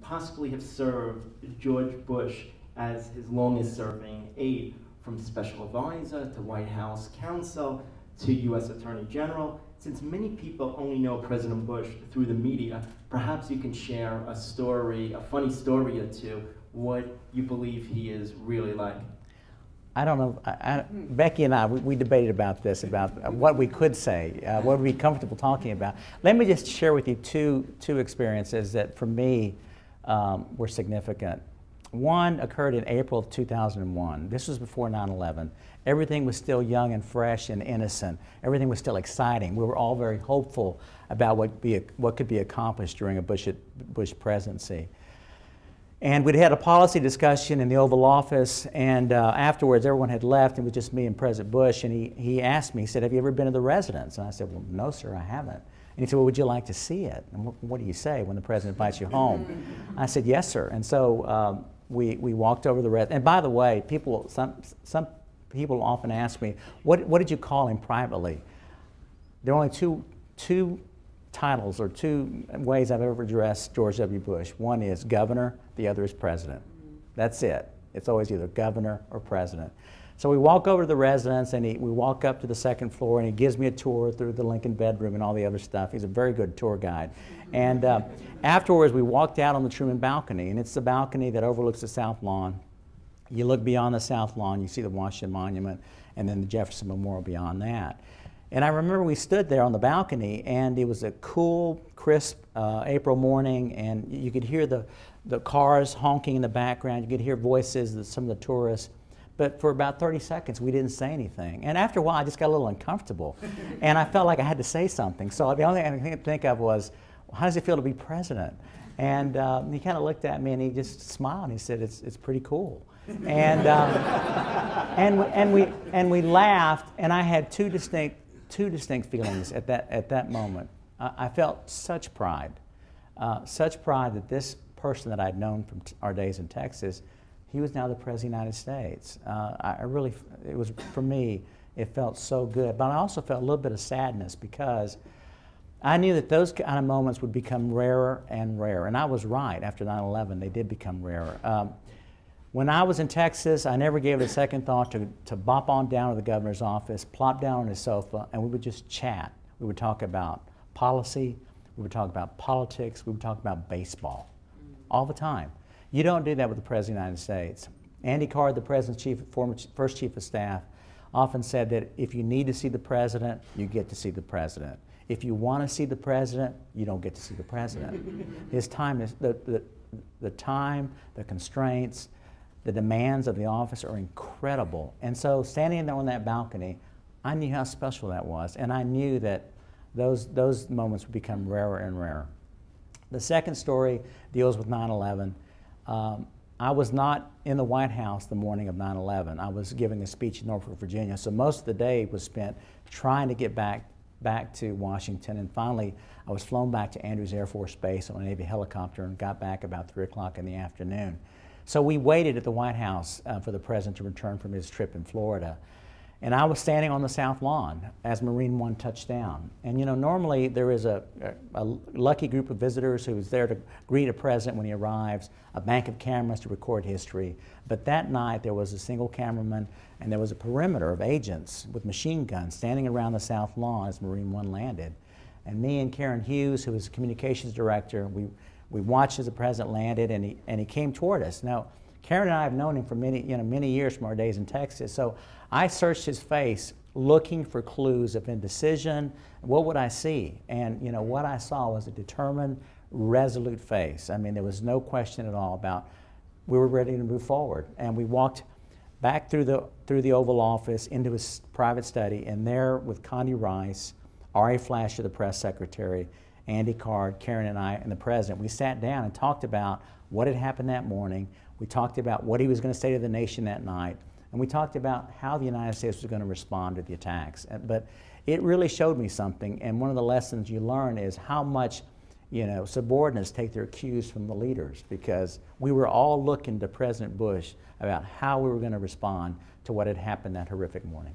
possibly have served George Bush as his longest-serving aide, from special advisor to White House counsel to U.S. Attorney General. Since many people only know President Bush through the media, perhaps you can share a story, a funny story or two, what you believe he is really like. I don't know. Becky and I, we debated about this, about what we could say, what we'd be comfortable talking about. Let me just share with you two experiences that, for me, were significant. One occurred in April of 2001. This was before 9/11. Everything was still young and fresh and innocent. Everything was still exciting. We were all very hopeful about what could be accomplished during a Bush presidency. And we'd had a policy discussion in the Oval Office, and afterwards everyone had left, and it was just me and President Bush, and he asked me, he said, "Have you ever been to the residence?" And I said, "Well, no, sir, I haven't." And he said, "Well, would you like to see it?" And what do you say when the president invites you home? I said, "Yes, sir." And so we walked over the residence. And by the way, some people often ask me, what did you call him privately? There are only two titles or two ways I've ever addressed George W. Bush. One is governor, the other is president. That's it. It's always either governor or president. So we walk over to the residence, and we walk up to the second floor, and he gives me a tour through the Lincoln bedroom and all the other stuff. He's a very good tour guide. And afterwards, we walked out on the Truman balcony, and it's the balcony that overlooks the South Lawn. You look beyond the South Lawn, you see the Washington Monument, and then the Jefferson Memorial beyond that. And I remember we stood there on the balcony, and it was a cool, crisp April morning, and you could hear the cars honking in the background. You could hear voices of some of the tourists. But for about 30 seconds, we didn't say anything. And after a while, I just got a little uncomfortable. And I felt like I had to say something. So the only thing I could think of was, well, how does it feel to be president? And he kind of looked at me, and he just smiled, and he said, it's pretty cool. And, and we laughed, and I had two distinct feelings at that moment. I felt such pride that this person that I'd known from our days in Texas, he was now the President of the United States. It was, for me, it felt so good. But I also felt a little bit of sadness, because I knew that those kind of moments would become rarer and rarer. And I was right. After 9/11, they did become rarer. When I was in Texas, I never gave it a second thought to bop on down to the governor's office, plop down on his sofa, and we would just chat. We would talk about policy, we would talk about politics, we would talk about baseball, all the time. You don't do that with the President of the United States. Andy Card, the President's first Chief of Staff, often said that if you need to see the President, you get to see the President. If you want to see the President, you don't get to see the President. His time is, the time, the constraints, the demands of the office are incredible. And so standing there on that balcony, I knew how special that was, and I knew that those moments would become rarer and rarer. The second story deals with 9/11. I was not in the White House the morning of 9/11. I was giving a speech in Norfolk, Virginia, so most of the day was spent trying to get back to Washington, and finally I was flown back to Andrews Air Force Base on a Navy helicopter and got back about 3 o'clock in the afternoon. So we waited at the White House for the President to return from his trip in Florida. And I was standing on the South Lawn as Marine One touched down. And you know, normally there is a lucky group of visitors who is there to greet a president when he arrives, a bank of cameras to record history. But that night there was a single cameraman, and there was a perimeter of agents with machine guns standing around the South Lawn as Marine One landed. And me and Karen Hughes, who was the communications director, we watched as the president landed, and he came toward us. Now, Karen and I have known him for many years from our days in Texas. So I searched his face looking for clues of indecision. What would I see? And you know, what I saw was a determined, resolute face. I mean, there was no question at all about we were ready to move forward. And we walked back through the Oval Office into his private study, and there with Condi Rice, R.A. Flasher, the press secretary, Andy Card, Karen and I, and the president, we sat down and talked about what had happened that morning. We talked about what he was going to say to the nation that night, and we talked about how the United States was going to respond to the attacks. But it really showed me something, and one of the lessons you learn is how much, you know, subordinates take their cues from the leaders, because we were all looking to President Bush about how we were going to respond to what had happened that horrific morning.